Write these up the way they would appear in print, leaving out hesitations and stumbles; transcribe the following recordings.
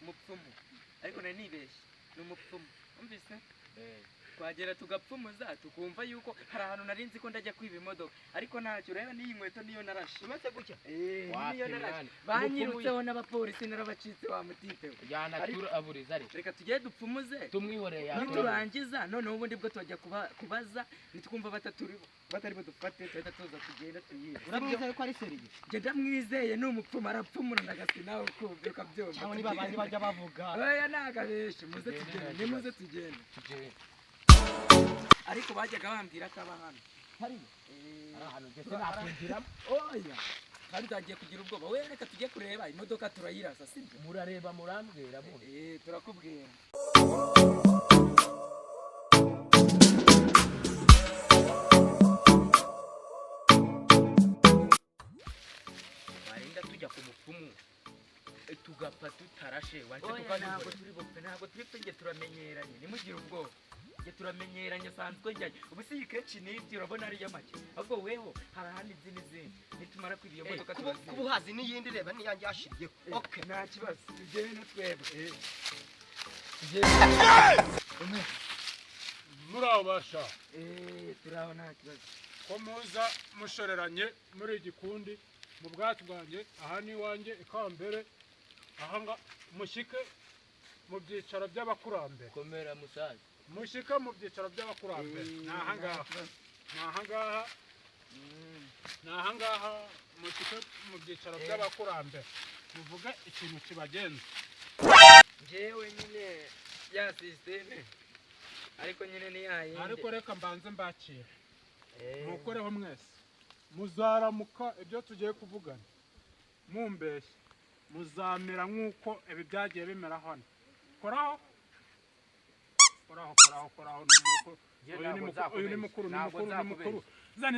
umupfumu ariko nari nibeshye ni umupfumu umvise twagera tugapfumuza tukumva yuko hari ahantu nari nzi ko ndajya kwiba imodoka ariko ntacyo ureba n'iyi nkweto niyo narashe umaze gucya niyo narashe banyirutseho n'abapolisi narabacitse wa mutipewe yana aburiza ari reka tujye dupfumuze tumwihoreye niturangiza noneho ubundi bwo twajya kubaza nitwumva batari budufate tuhita tuza tugenda tuyibe uramwizeye ko ari seriye njye ndamwizeye ni umupfumu arapfumura ndagasi nawe ukumva ukabyumva cyangwa niba abandi bajya bavuga oya nagabeshe muze tugende nimuze tugende ariko bajyaga bambwira ko aba hano hariya ahantu ngeze nakwinjiramo oya kandi twagiye kugira ubwoba we reka tujye kureba imodoka turayirasa sibyo murareba murambwira bo turakubwira barinda tujya ku mupfumu tugapfa tutarashe ntabwo turi pe nge turamenyeranye nimugire ubwoba nge turamenyeranye sanzwe njyanye ubu si iyi kenshi nibyo urabona ariyo make ahubwo weho hari ahandi nzi n'izindi nitumara kwiba iyo modoka turaziba kuba uhazi n'iyindi reba niyanjye yashiriyeho okay nta kibazo tugende twebwe murabasha turaho nta kibazo ko muza mushoreranye muri igikundi mu bwatsi bwanjye aha ni iwanjye ikambere ahanga mushyike mu byicaro by'abakurambere komera musaza mushyike mu byicaro by'abakurambere ni ahangaha mushyike mu byicaro by'abakurambere muvuge ikintu kibagenza njyewe nyine ya sisiteme ariko nyine ni yayindi ariko reka mbanze mbakire mukoreho mwese muzaramuka ibyo tugiye kuvugana mumbeshye muzamera nk'uko ibi byagiye bimera hano koraho uyu ni mukuru zana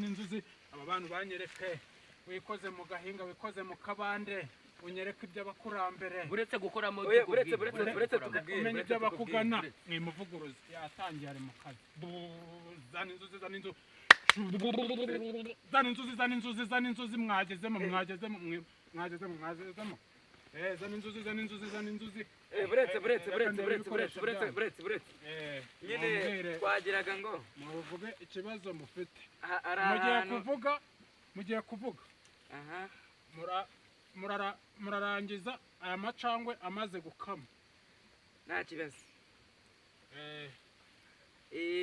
inzuzi aba bantu banyereke wikoze mu gahinga wikoze mu kabande unyereka iby'abakurambere buretse gukoramo buretse tukubwire umenye iby'abakugana mwimuvuguruzi yatangiye ari mu kazi zana inzuzi mwagezemo zana inzuzi buretse nyine twagiraga ngo muvuge ikibazo mufite mugiye kuvuga murarangiza aya macangwe amaze gukama nta kibazo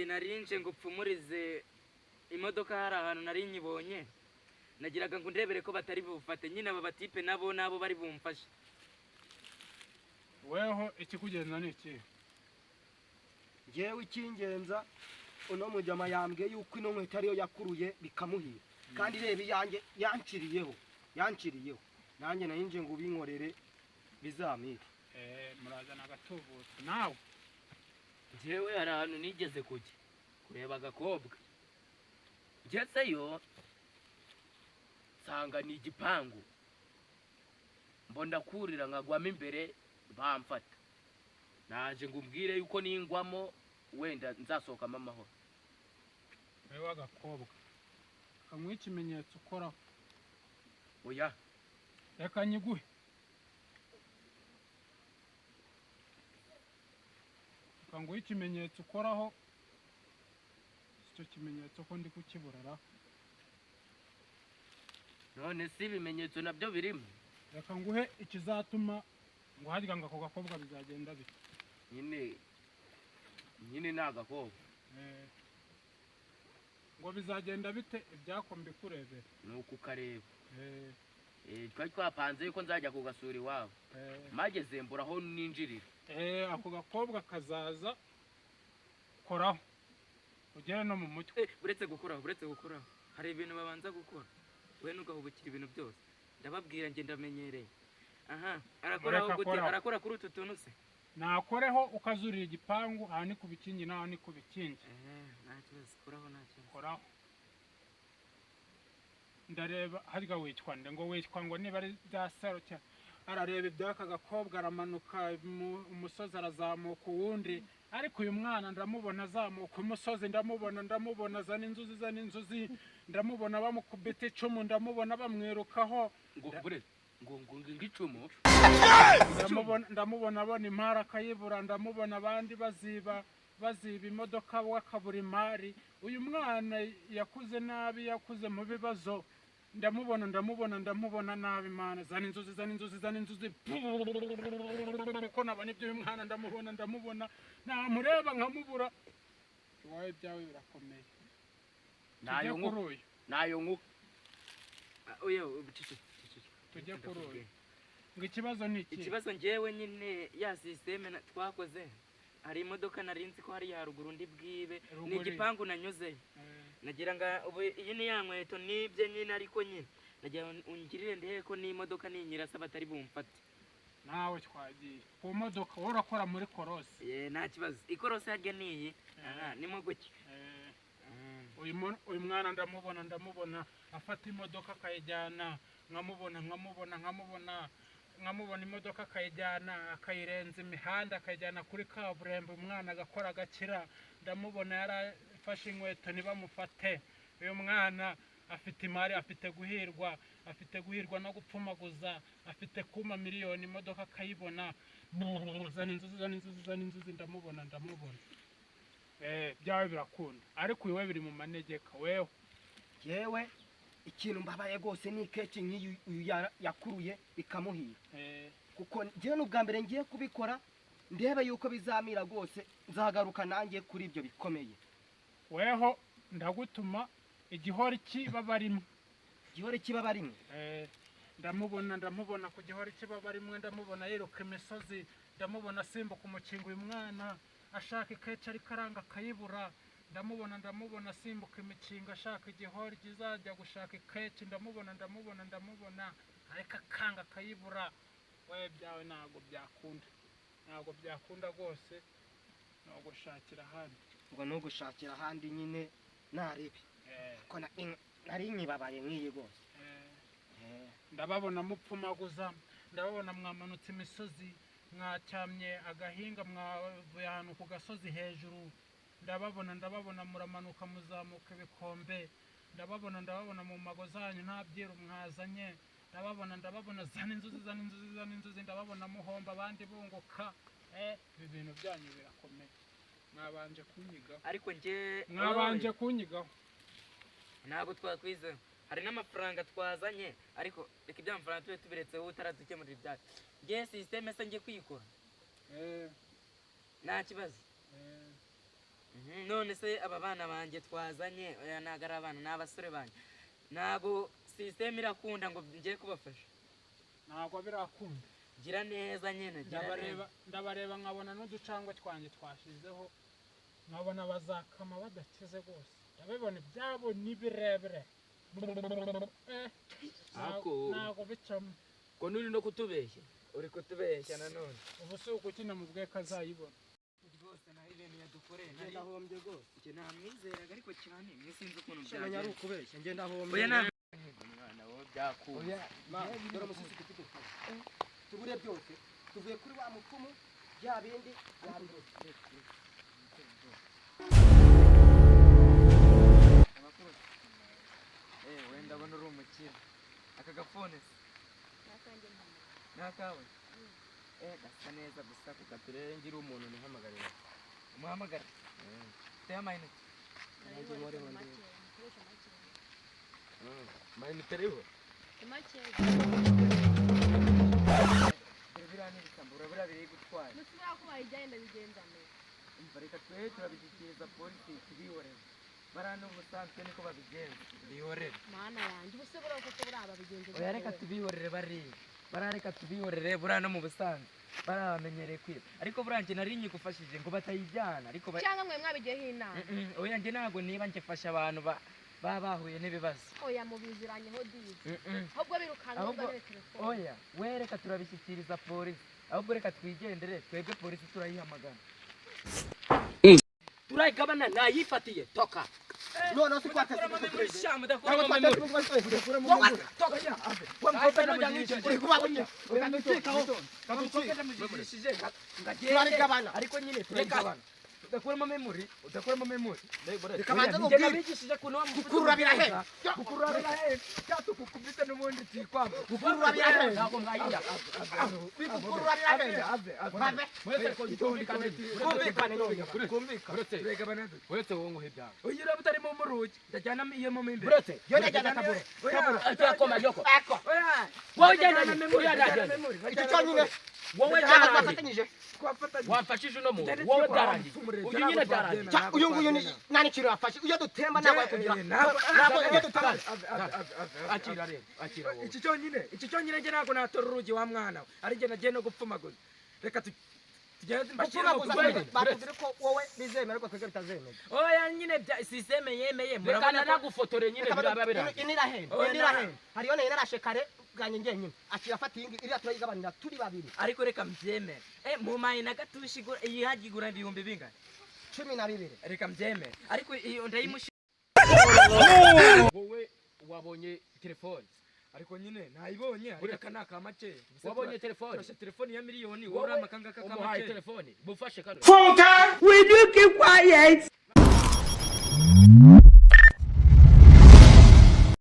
narinje ngo upfumurize imodoka hari ahantu nari nyibonye nagiraga ngo ndebere ko batari bufate nyine aba batipe nabo bari bumfashe weho ikikugenza ni iki njyewe ikingenza uno mujama yambwiye yuko ino nkweto ariyo yakuruye bikamuhira kandi reba iyanjye yanciriyeho nanjye nayinje ngo ubinkorere bizamire murazana agatubutse nawe njyewe hari ahantu nigeze kujya kureba agakobwa ngezeyo nsanga ni igipangu mbona kurira nkagwamo imbere bamfata naje ngo umbwire yuko ningwamo wenda nzasohokamo amahoro wewe agakobwa kamwe ikimenyetso ukoraho oya reka nyiguhe kanguhe ikimenyetso ukoraho icyo kimenyetso ko ndi kukiburara none si ibimenyetso nabyo birimo reka nguhe ikizatuma ngo harya ngo ako gakobwa bizagenda bite nyine ni agakobwa ngo bizagenda bite ibyako mbikurebera ni uko ukareba twari twapanze yuko nzajya kugasura iwabo mageze mbura aho ninjirira ako gakobwa kazaza koraho ugere no mu mutwe buretse gukoraho hari ibintu babanza gukora we ntugahubukira ibintu byose ndababwira njye ndamenyereye arakora kuri utu tuntu se nakoreho ukazurira igipangu aha ni ku bikingi naho ni ku bikingi nta kibazo koraho ndareba harya witwa nde ngo witwa ngo niba ari bya sarocya arareba ibyaka gakobwa aramanuka umusozi arazamuka uwundi ariko uyu mwana ndamubona azamuka umusozi ndamubona zana inzuzi ndamubona bamukubita icumu ndamubona bamwirukaho icumu ndamubona abona imari akayibura ndamubona abandi baziba imodoka bakabura imari uyu mwana yakuze nabi yakuze mu bibazo ndamubona nabi mana zana inzuzi ko nabona ibyo uyu mwana ndamubona namureba nkamubura iwawe byawe birakomeye nayo nkuka tujye kuri uyu ngo ikibazo ni iki ikibazo njyewe nyine ya sisiteme twakoze hari imodoka narinzi ko hari haruguru ndi bwibe ni igipangu nanyuzeyo nagira ngo ubu iyi ni ya nkweto nibye nyine ariko nyine nagira ungirire ndebe ko n'imodoka ninyirasa batari bumfate nawe twagiye ku modoka wowe urakora muri korosi nta kibazo ikorosi harya niyi nimo guke uyu mwana ndamubona afata imodoka akayijyana nkamubona imodoka akayijyana akayirenza imihanda akayijyana kuri kaburimbo umwana agakora agakira ndamubona yarafashe inkweto ntibamufate uyu mwana afite imari afite guhirwa no gupfumaguza afite kuma miliyoni imodoka akayibona zana inzuzi ndamubona byawe birakunda ariko uyu we biri mu manegeka weho yewe ikintu mbabaye rwose ni keke nk'iyi yakuruye bikamuhira kuko njyewe n'ubwa mbere ngiye kubikora ndebe yuko bizamira rwose nzagaruka nanjye kuri ibyo bikomeye weho ndagutuma igihori kibaba rimwe ndamubona ku gihori kibaba rimwe ndamubona yiruka imisozi ndamubona asimbuka umukingo uyu mwana ashaka ikeke ariko aranga akayibura ndamubona asimbuka imikingo ashaka igihori kizajya gushaka ikeke ndamubona ariko akanga akayibura we byawe ntabwo byakunda rwose ni ugushakira ahandi ngo ni ugushakira ahandi nyine narebe ko nari nkibabaye nk'iyi rwose ndababona mupfumaguza ndababona mwamanutse imisozi mwacyamye agahinga mwavuye ahantu ku gasozi hejuru ndababona muramanuka muzamuka ibikombe ndababona mu mago zanyu nta byiru mwazanye ndababona zana inzuzi ndababona muhomba abandi bunguka ibi bintu byanyu birakomeye mwabanje kunyigaho ntabwo twakwizeho hari n'amafaranga twazanye ariko reka iby'amafaranga tube tubiretseho utaradukemurira ibyacu ngewe sisiteme se ngiye kuyikora nta kibazo none se aba bana banjye twazanye ntabwo ari abana ni abasore banjye ntabwo sisiteme irakunda ngo ngiye kubafasha ntabwo birakunda gira neza nyine ndabareba nkabona n'uducangwe twanjye twashizeho nkabona bazakama badakize rwose ndabibona ibyabo ni birebire ntabwo bicamo ko nuri no kutubeshya uri kutubeshya nanone ubu si ukukina mu bwe kazayibona rwose naho ibintu yadukoreye ndahombye rwose njye namwizeraga ariko cyane mwisinzi ukuntu byagenda ari ukubeshya njye ndahombye oya ntabwo umwana wowe byakuye dore umusisi kutudufasha tubure byose tuvuye kuri wa mupfumu bya bindi wenda abona uri umukire aka gafone se n'akawe gasa neza gusa kugaturere ngira umuntu nihamagarira umuhamagara uteye amayinite amayinite ariho biriya ni ibisambura buriya biri gutwara reka twe turabishyikiriza polisi tubihorere bariya n'ubusanzwe niko babigenza bihorere mana yanjye ubuse buriya koko buriya babigenza oya reka tubihorere bariya reka tubihorere buriya no mu busanzwe bariya bamenyereye kwiba ariko buriya njye nari nyigufashije ngo batayijyana ariko cyangwa mwe mwabigiyeho inama oya njye ntabwo niba njyefasha abantu baba bahuye n'ibibazo oya mubiziranyeho dizi ahubwo birukanga ahubwo telefone oya we reka turabishyikiriza polisi ahubwo reka twigendere twebwe polisi turayihamagara turayigabana nayifatiye toka none se kwatse muri shamu dakora ariko nyine turayigabana udakuramo memory Reka banze njye mubwire. nabigishije kuntu Gukurura birahenda. gukurura birahenda cyatukukubise n'ubundi tikwamba Gukurura birahenda. ntabwo mwayira Gukurura birahenda. Bave. Kumvikane none. uretse wowe nguhe ibyawe ugira butarimo mu rugi ndajyana iyo mo imbere uretse Yo ndajyana taburo. akoma yoko Ako. wowe ugenda uriya ndagenda Icyo cyonyine. wowe Cyangwa byarangiye twafatanyije. wamfashije uno muntu wowe byarangiye uyu nyine byarangiye Uyu nguyu ni nani kintu yafashe. Iyo dutemba ntabwo kugira. Ntabwo iyo dutemba. akira rero akira wowe iki cyonyine njye ntabwo natora urugi wa mwana we ari njye nagiye no gupfumaguza reka tugende mbashyiremo Bakubwira ko wowe bizemera ariko twebwe bitazemera. oya nyine siseme yemeye reka murabona ko nanagufotore nyine biraba birangiye Inirahenda. Inirahenda. Hariyo nayo narashe kare bwanjye njyenyine. Akira afata iyi iriya turayigabanira turi babiri. ariko reka mbyemere mu mayi na gatushi iyi hagi igura ibihumbi bingana 12. reka mbyemere ariko iyo ndayimushi wowe wabonye telefone ariko nyine nayibonye ariko aka ni akamake wabonye telefone turashe telefoni ya miliyoni wowe amakanga umuhaye k'akamake telefone bufashe kano Funke, will you keep quiet?